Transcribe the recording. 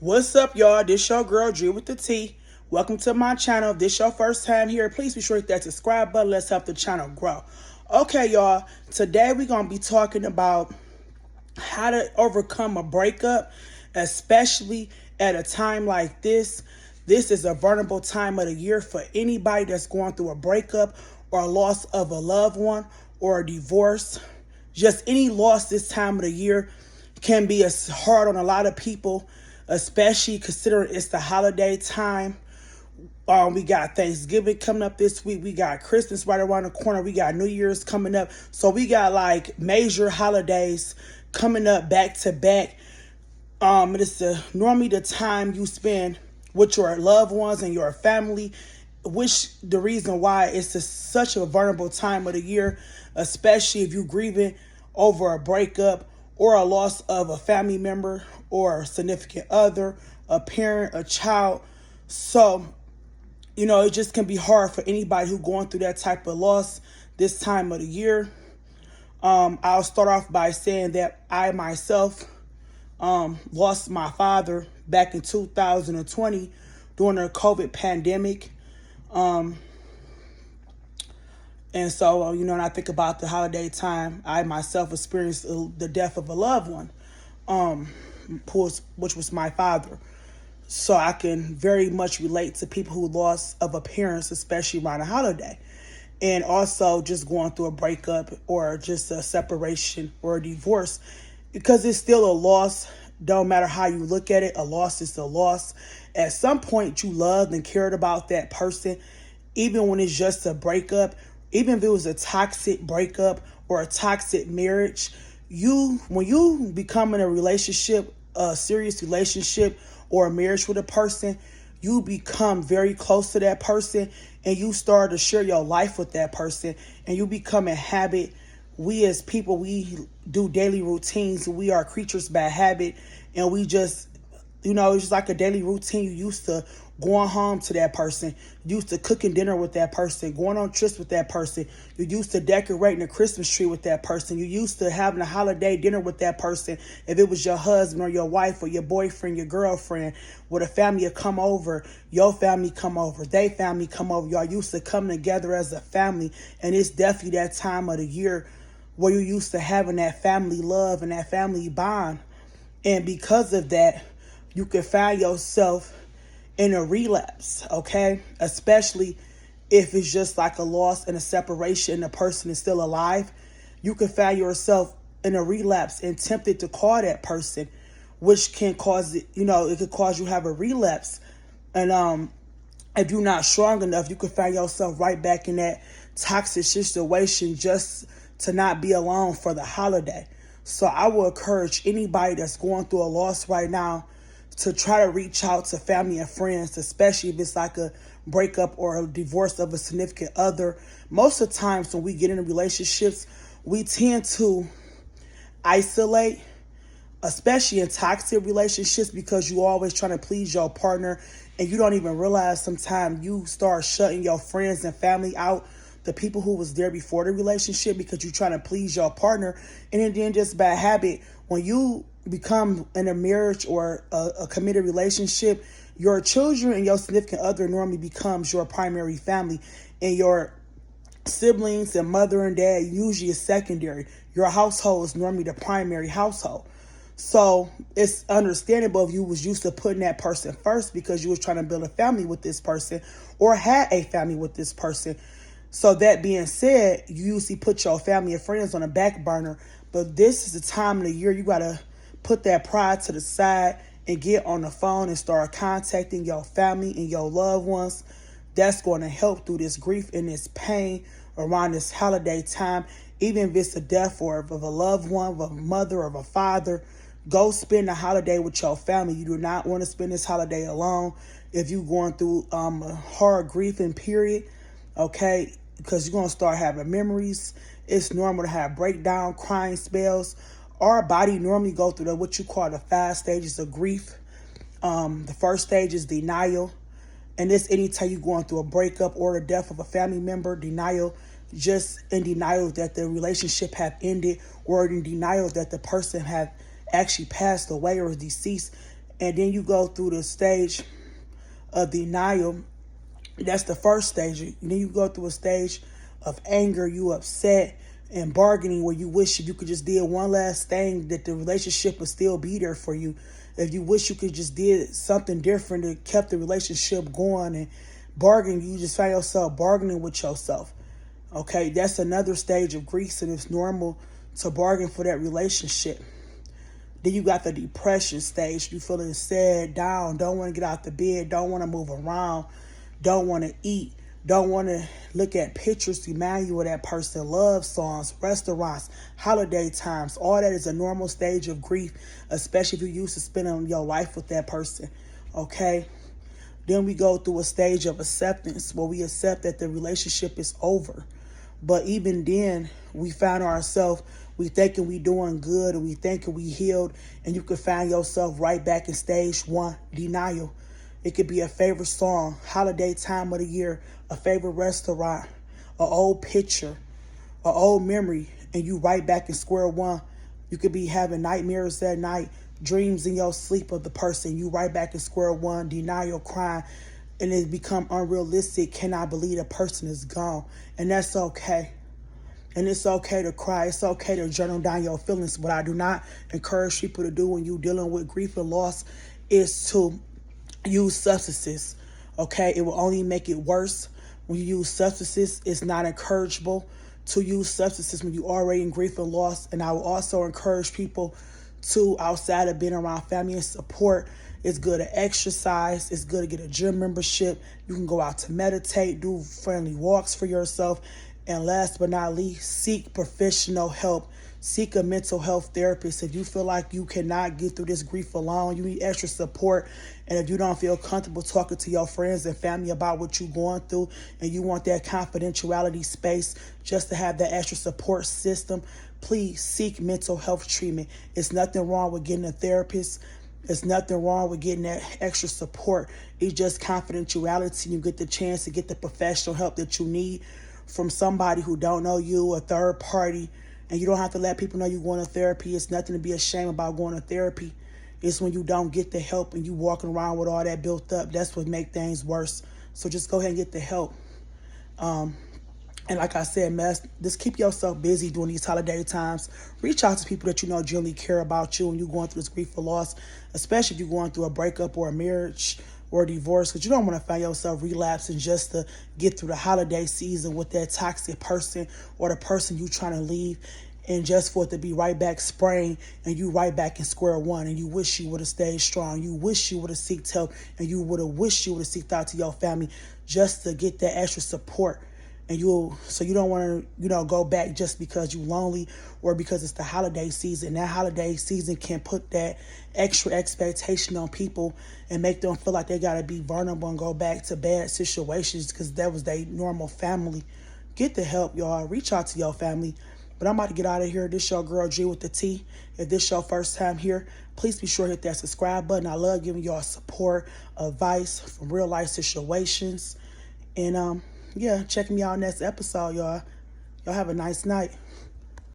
What's up, y'all? This your girl, Drew with the T. Welcome to my channel. If this your first time here, please be sure to hit that subscribe button. Let's help the channel grow. Okay, y'all. Today, we're going to be talking about how to overcome a breakup, especially at a time like this. This is a vulnerable time of the year for anybody that's going through a breakup or a loss of a loved one or a divorce. Just any loss this time of the year can be as hard on a lot of people, especially considering it's the holiday time. We got Thanksgiving coming up this week. We got Christmas right around the corner. We got New Year's coming up. So we got like major holidays coming up back to back. It's normally the time you spend with your loved ones and your family, which the reason why it's such a vulnerable time of the year, especially if you're grieving over a breakup or a loss of a family member or a significant other, a parent, a child. So, it just can be hard for anybody who's going through that type of loss this time of the year. I'll start off by saying that I myself lost my father back in 2020 during the COVID pandemic. And so, when I think about the holiday time, I myself experienced the death of a loved one, which was my father. So I can very much relate to people who lost of a parent, especially around a holiday. And also just going through a breakup or just a separation or a divorce, because it's still a loss. Don't matter how you look at it, a loss is a loss. At some point, you loved and cared about that person, even when it's just a breakup. Even if it was a toxic breakup or a toxic marriage, when you become in a relationship, a serious relationship or a marriage with a person, you become very close to that person and you start to share your life with that person and you become a habit. We as people, we do daily routines. We are creatures by habit, and we just, it's just like a daily routine. You used to going home to that person. You used to cooking dinner with that person, going on trips with that person. You used to decorating a Christmas tree with that person. You used to having a holiday dinner with that person. If it was your husband or your wife or your boyfriend, your girlfriend, where the family would come over, your family come over, they family come over. Y'all used to come together as a family. And it's definitely that time of the year where you're used to having that family love and that family bond. And because of that, you can find yourself in a relapse, okay? Especially if it's just like a loss and a separation and the person is still alive. You can find yourself in a relapse and tempted to call that person, which can cause it, it could cause you to have a relapse. And if you're not strong enough, you could find yourself right back in that toxic situation just to not be alone for the holiday. So I will encourage anybody that's going through a loss right now to try to reach out to family and friends, especially if it's like a breakup or a divorce of a significant other. Most of the times when we get into relationships, we tend to isolate, especially in toxic relationships, because you're always trying to please your partner and you don't even realize sometimes you start shutting your friends and family out, the people who was there before the relationship, because you're trying to please your partner. And then just by habit, when you become in a marriage or a committed relationship, your children and your significant other normally becomes your primary family, and your siblings and mother and dad usually is secondary. Your household is normally the primary household. So it's understandable if you was used to putting that person first because you was trying to build a family with this person or had a family with this person. So that being said, you usually put your family and friends on a back burner. But this is the time of the year you got to put that pride to the side and get on the phone and start contacting your family and your loved ones. That's going to help through this grief and this pain around this holiday time. Even if it's a death or of a loved one, of a mother or of a father, go spend the holiday with your family. You do not want to spend this holiday alone if you're going through a hard grieving period, okay? Because you're going to start having memories. It's normal to have breakdown, crying spells. Our body normally go through what you call the 5 stages of grief. The first stage is denial. And this anytime you're going through a breakup or the death of a family member, denial, just in denial that the relationship have ended, or in denial that the person have actually passed away or is deceased. And then you go through the stage of denial. That's the first stage. And then you go through a stage of anger, you upset, and bargaining, where you wish if you could just did one last thing, that the relationship would still be there for you. If you wish you could just did something different that kept the relationship going, and bargaining, you just find yourself bargaining with yourself. Okay, that's another stage of grief, and it's normal to bargain for that relationship. Then you got the depression stage. You feeling sad, down, don't want to get out the bed, don't want to move around, don't want to eat, don't want to look at pictures to remind you of that person, love songs, restaurants, holiday times. All that is a normal stage of grief, especially if you used to spending your life with that person. Okay? Then we go through a stage of acceptance, where we accept that the relationship is over. But even then, we find ourselves, we thinking we doing good, and we thinking we healed, and you can find yourself right back in stage one, denial. It could be a favorite song, holiday time of the year, a favorite restaurant, an old picture, an old memory, and you right back in square one. You could be having nightmares that night, dreams in your sleep of the person. You right back in square one, denial, crying, and it become unrealistic. Cannot believe the person is gone, and that's okay. And it's okay to cry. It's okay to journal down your feelings. What I do not encourage people to do when you dealing with grief and loss is to use substances. Okay, it will only make it worse. When you use substances, it's not encourageable to use substances when you already in grief and loss. And I will also encourage people to, outside of being around family and support, it's good to exercise. It's good to get a gym membership. You can go out to meditate, do friendly walks for yourself. And last but not least, seek professional help. Seek a mental health therapist. If you feel like you cannot get through this grief alone, you need extra support. And if you don't feel comfortable talking to your friends and family about what you're going through, and you want that confidentiality space just to have that extra support system, please seek mental health treatment. It's nothing wrong with getting a therapist. There's nothing wrong with getting that extra support. It's just confidentiality. You get the chance to get the professional help that you need from somebody who don't know you, a third party. And you don't have to let people know you're going to therapy. It's nothing to be ashamed about going to therapy. It's when you don't get the help and you walking around with all that built up. That's what make things worse. So just go ahead and get the help. And like I said, man, just keep yourself busy during these holiday times. Reach out to people that you know genuinely care about you when you're going through this grief or loss, especially if you're going through a breakup or a marriage or a divorce, because you don't want to find yourself relapsing just to get through the holiday season with that toxic person or the person you trying to leave, and just for it to be right back spring and you right back in square one, and you wish you would have stayed strong. You wish you would have sought help, and you would have wished you would have sought out to your family just to get that extra support. And so you don't want to, go back just because you're lonely or because it's the holiday season. That holiday season can put that extra expectation on people and make them feel like they got to be vulnerable and go back to bad situations because that was their normal family. Get the help, y'all. Reach out to your family. But I'm about to get out of here. This your girl G with the T. If this your first time here, please be sure to hit that subscribe button. I love giving y'all support, advice from real life situations. And yeah, check me out next episode, y'all. Y'all have a nice night.